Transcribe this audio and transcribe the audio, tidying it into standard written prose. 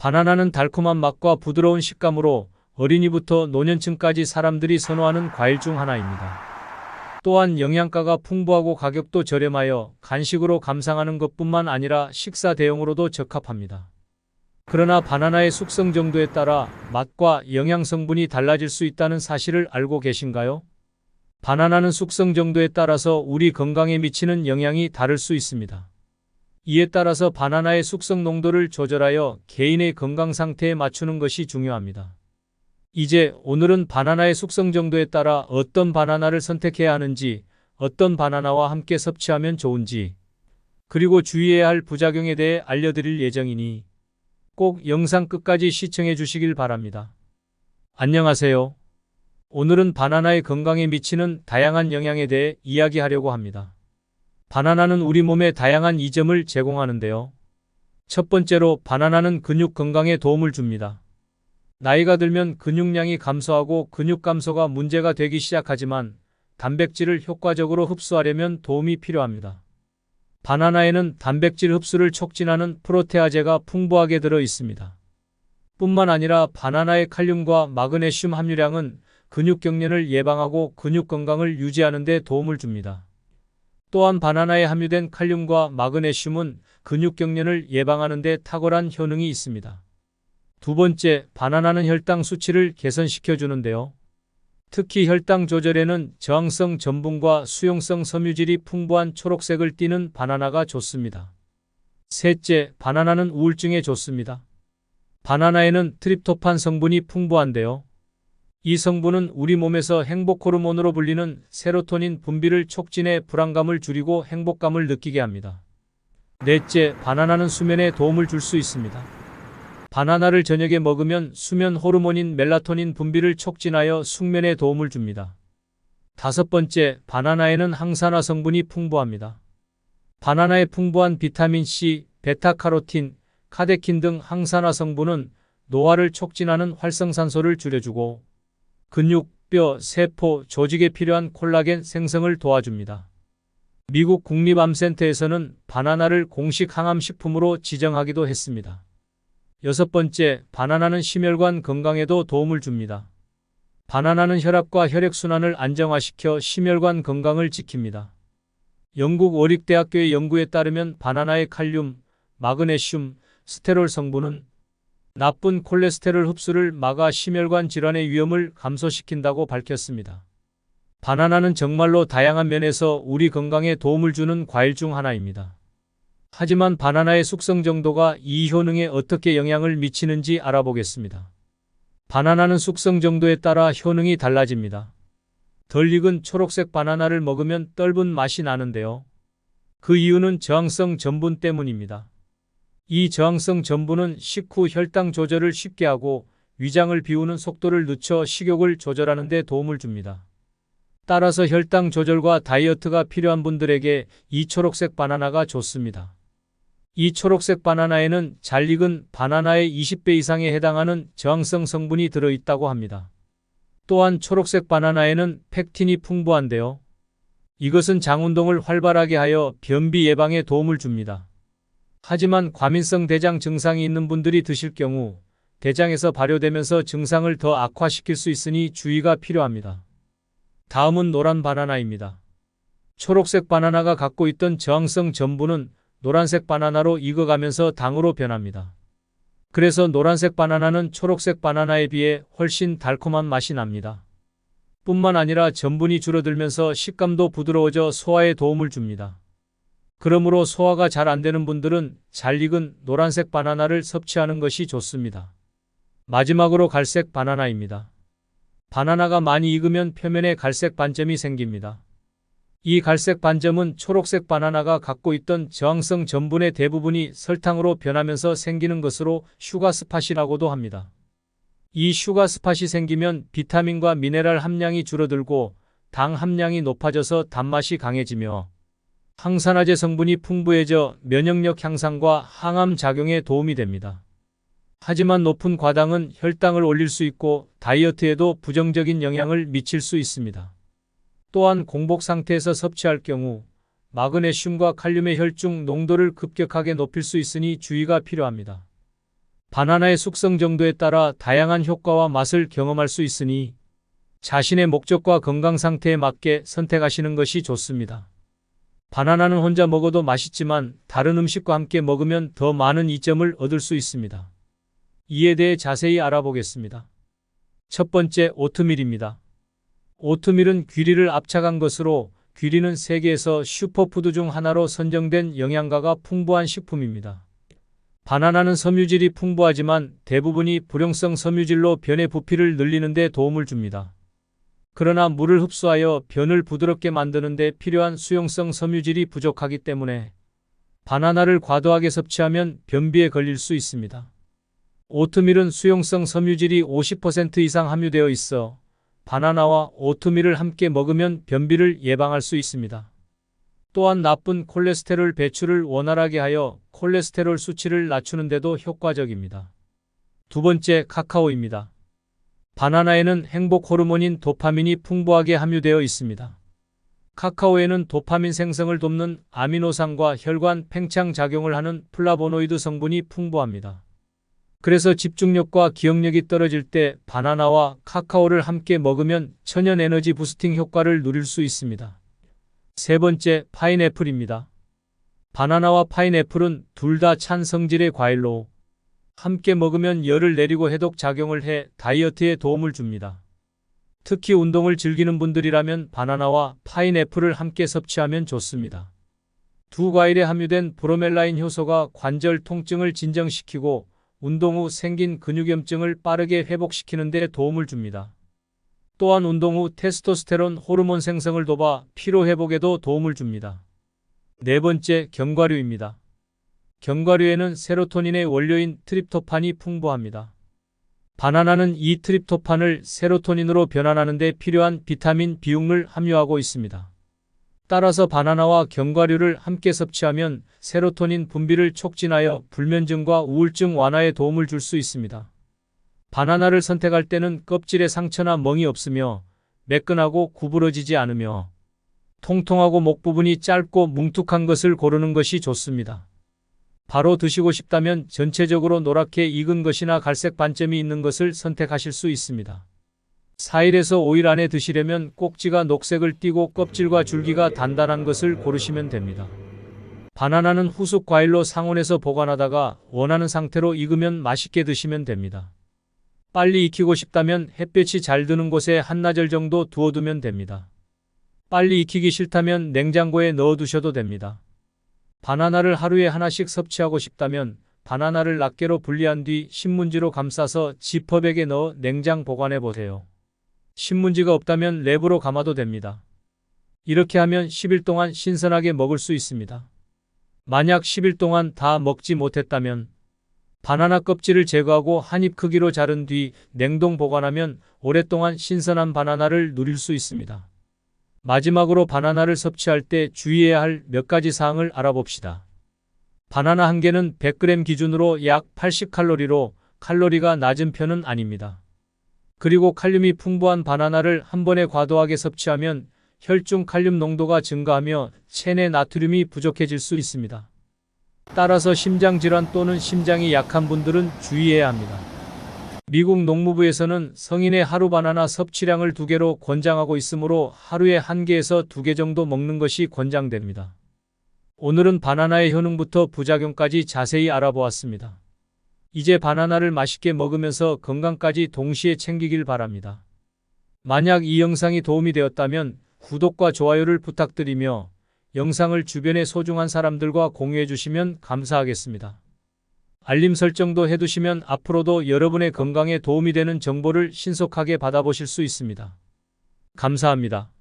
바나나는 달콤한 맛과 부드러운 식감으로 어린이부터 노년층까지 사람들이 선호하는 과일 중 하나입니다. 또한 영양가가 풍부하고 가격도 저렴하여 간식으로 감상하는 것뿐만 아니라 식사 대용으로도 적합합니다. 그러나 바나나의 숙성 정도에 따라 맛과 영양 성분이 달라질 수 있다는 사실을 알고 계신가요? 바나나는 숙성 정도에 따라서 우리 건강에 미치는 영향이 다를 수 있습니다. 이에 따라서 바나나의 숙성 농도를 조절하여 개인의 건강 상태에 맞추는 것이 중요합니다. 이제 오늘은 바나나의 숙성 정도에 따라 어떤 바나나를 선택해야 하는지, 어떤 바나나와 함께 섭취하면 좋은지, 그리고 주의해야 할 부작용에 대해 알려드릴 예정이니 꼭 영상 끝까지 시청해 주시길 바랍니다. 안녕하세요. 오늘은 바나나의 건강에 미치는 다양한 영향에 대해 이야기하려고 합니다. 바나나는 우리 몸에 다양한 이점을 제공하는데요. 첫 번째로 바나나는 근육 건강에 도움을 줍니다. 나이가 들면 근육량이 감소하고 근육 감소가 문제가 되기 시작하지만 단백질을 효과적으로 흡수하려면 도움이 필요합니다. 바나나에는 단백질 흡수를 촉진하는 프로테아제가 풍부하게 들어 있습니다. 뿐만 아니라 바나나의 칼륨과 마그네슘 함유량은 근육 경련을 예방하고 근육 건강을 유지하는 데 도움을 줍니다. 또한 바나나에 함유된 칼륨과 마그네슘은 근육 경련을 예방하는 데 탁월한 효능이 있습니다. 두 번째, 바나나는 혈당 수치를 개선시켜 주는데요. 특히 혈당 조절에는 저항성 전분과 수용성 섬유질이 풍부한 초록색을 띠는 바나나가 좋습니다. 셋째, 바나나는 우울증에 좋습니다. 바나나에는 트립토판 성분이 풍부한데요. 이 성분은 우리 몸에서 행복 호르몬으로 불리는 세로토닌 분비를 촉진해 불안감을 줄이고 행복감을 느끼게 합니다. 넷째, 바나나는 수면에 도움을 줄 수 있습니다. 바나나를 저녁에 먹으면 수면 호르몬인 멜라토닌 분비를 촉진하여 숙면에 도움을 줍니다. 다섯 번째, 바나나에는 항산화 성분이 풍부합니다. 바나나에 풍부한 비타민 C, 베타카로틴, 카데킨 등 항산화 성분은 노화를 촉진하는 활성산소를 줄여주고 근육, 뼈, 세포, 조직에 필요한 콜라겐 생성을 도와줍니다. 미국 국립암센터에서는 바나나를 공식 항암식품으로 지정하기도 했습니다. 여섯 번째, 바나나는 심혈관 건강에도 도움을 줍니다. 바나나는 혈압과 혈액순환을 안정화시켜 심혈관 건강을 지킵니다. 영국 워릭대학교의 연구에 따르면 바나나의 칼륨, 마그네슘, 스테롤 성분은 나쁜 콜레스테롤 흡수를 막아 심혈관 질환의 위험을 감소시킨다고 밝혔습니다. 바나나는 정말로 다양한 면에서 우리 건강에 도움을 주는 과일 중 하나입니다. 하지만 바나나의 숙성 정도가 이 효능에 어떻게 영향을 미치는지 알아보겠습니다. 바나나는 숙성 정도에 따라 효능이 달라집니다. 덜 익은 초록색 바나나를 먹으면 떫은 맛이 나는데요. 그 이유는 저항성 전분 때문입니다. 이 저항성 전분은 식후 혈당 조절을 쉽게 하고 위장을 비우는 속도를 늦춰 식욕을 조절하는 데 도움을 줍니다. 따라서 혈당 조절과 다이어트가 필요한 분들에게 이 초록색 바나나가 좋습니다. 이 초록색 바나나에는 잘 익은 바나나의 20배 이상에 해당하는 저항성 성분이 들어있다고 합니다. 또한 초록색 바나나에는 펙틴이 풍부한데요. 이것은 장 운동을 활발하게 하여 변비 예방에 도움을 줍니다. 하지만 과민성 대장 증상이 있는 분들이 드실 경우 대장에서 발효되면서 증상을 더 악화시킬 수 있으니 주의가 필요합니다. 다음은 노란 바나나입니다. 초록색 바나나가 갖고 있던 저항성 전분은 노란색 바나나로 익어가면서 당으로 변합니다. 그래서 노란색 바나나는 초록색 바나나에 비해 훨씬 달콤한 맛이 납니다. 뿐만 아니라 전분이 줄어들면서 식감도 부드러워져 소화에 도움을 줍니다. 그러므로 소화가 잘 안 되는 분들은 잘 익은 노란색 바나나를 섭취하는 것이 좋습니다. 마지막으로 갈색 바나나입니다. 바나나가 많이 익으면 표면에 갈색 반점이 생깁니다. 이 갈색 반점은 초록색 바나나가 갖고 있던 저항성 전분의 대부분이 설탕으로 변하면서 생기는 것으로 슈가스팟이라고도 합니다. 이 슈가스팟이 생기면 비타민과 미네랄 함량이 줄어들고 당 함량이 높아져서 단맛이 강해지며 항산화제 성분이 풍부해져 면역력 향상과 항암 작용에 도움이 됩니다. 하지만 높은 과당은 혈당을 올릴 수 있고 다이어트에도 부정적인 영향을 미칠 수 있습니다. 또한 공복 상태에서 섭취할 경우 마그네슘과 칼륨의 혈중 농도를 급격하게 높일 수 있으니 주의가 필요합니다. 바나나의 숙성 정도에 따라 다양한 효과와 맛을 경험할 수 있으니 자신의 목적과 건강 상태에 맞게 선택하시는 것이 좋습니다. 바나나는 혼자 먹어도 맛있지만 다른 음식과 함께 먹으면 더 많은 이점을 얻을 수 있습니다. 이에 대해 자세히 알아보겠습니다. 첫 번째, 오트밀입니다. 오트밀은 귀리를 압착한 것으로 귀리는 세계에서 슈퍼푸드 중 하나로 선정된 영양가가 풍부한 식품입니다. 바나나는 섬유질이 풍부하지만 대부분이 불용성 섬유질로 변의 부피를 늘리는 데 도움을 줍니다. 그러나 물을 흡수하여 변을 부드럽게 만드는 데 필요한 수용성 섬유질이 부족하기 때문에 바나나를 과도하게 섭취하면 변비에 걸릴 수 있습니다. 오트밀은 수용성 섬유질이 50% 이상 함유되어 있어 바나나와 오트밀을 함께 먹으면 변비를 예방할 수 있습니다. 또한 나쁜 콜레스테롤 배출을 원활하게 하여 콜레스테롤 수치를 낮추는 데도 효과적입니다. 두 번째, 카카오입니다. 바나나에는 행복 호르몬인 도파민이 풍부하게 함유되어 있습니다. 카카오에는 도파민 생성을 돕는 아미노산과 혈관 팽창 작용을 하는 플라보노이드 성분이 풍부합니다. 그래서 집중력과 기억력이 떨어질 때 바나나와 카카오를 함께 먹으면 천연 에너지 부스팅 효과를 누릴 수 있습니다. 세 번째, 파인애플입니다. 바나나와 파인애플은 둘 다 찬 성질의 과일로 함께 먹으면 열을 내리고 해독 작용을 해 다이어트에 도움을 줍니다. 특히 운동을 즐기는 분들이라면 바나나와 파인애플을 함께 섭취하면 좋습니다. 두 과일에 함유된 브로멜라인 효소가 관절 통증을 진정시키고 운동 후 생긴 근육염증을 빠르게 회복시키는 데 도움을 줍니다. 또한 운동 후 테스토스테론 호르몬 생성을 돕아 피로 회복에도 도움을 줍니다. 네 번째, 견과류입니다. 견과류에는 세로토닌의 원료인 트립토판이 풍부합니다. 바나나는 이 트립토판을 세로토닌으로 변환하는 데 필요한 비타민 B육을 함유하고 있습니다. 따라서 바나나와 견과류를 함께 섭취하면 세로토닌 분비를 촉진하여 불면증과 우울증 완화에 도움을 줄 수 있습니다. 바나나를 선택할 때는 껍질에 상처나 멍이 없으며 매끈하고 구부러지지 않으며 통통하고 목 부분이 짧고 뭉툭한 것을 고르는 것이 좋습니다. 바로 드시고 싶다면 전체적으로 노랗게 익은 것이나 갈색 반점이 있는 것을 선택하실 수 있습니다. 4일에서 5일 안에 드시려면 꼭지가 녹색을 띠고 껍질과 줄기가 단단한 것을 고르시면 됩니다. 바나나는 후숙 과일로 상온에서 보관하다가 원하는 상태로 익으면 맛있게 드시면 됩니다. 빨리 익히고 싶다면 햇볕이 잘 드는 곳에 한나절 정도 두어두면 됩니다. 빨리 익히기 싫다면 냉장고에 넣어두셔도 됩니다. 바나나를 하루에 하나씩 섭취하고 싶다면 바나나를 낱개로 분리한 뒤 신문지로 감싸서 지퍼백에 넣어 냉장 보관해 보세요. 신문지가 없다면 랩으로 감아도 됩니다. 이렇게 하면 10일 동안 신선하게 먹을 수 있습니다. 만약 10일 동안 다 먹지 못했다면 바나나 껍질을 제거하고 한 입 크기로 자른 뒤 냉동 보관하면 오랫동안 신선한 바나나를 누릴 수 있습니다. 마지막으로 바나나를 섭취할 때 주의해야 할 몇 가지 사항을 알아봅시다. 바나나 한 개는 100g 기준으로 약 80칼로리로 칼로리가 낮은 편은 아닙니다. 그리고 칼륨이 풍부한 바나나를 한 번에 과도하게 섭취하면 혈중 칼륨 농도가 증가하며 체내 나트륨이 부족해질 수 있습니다. 따라서 심장질환 또는 심장이 약한 분들은 주의해야 합니다. 미국 농무부에서는 성인의 하루 바나나 섭취량을 2개로 권장하고 있으므로 하루에 1개에서 2개 정도 먹는 것이 권장됩니다. 오늘은 바나나의 효능부터 부작용까지 자세히 알아보았습니다. 이제 바나나를 맛있게 먹으면서 건강까지 동시에 챙기길 바랍니다. 만약 이 영상이 도움이 되었다면 구독과 좋아요를 부탁드리며 영상을 주변의 소중한 사람들과 공유해 주시면 감사하겠습니다. 알림 설정도 해두시면 앞으로도 여러분의 건강에 도움이 되는 정보를 신속하게 받아보실 수 있습니다. 감사합니다.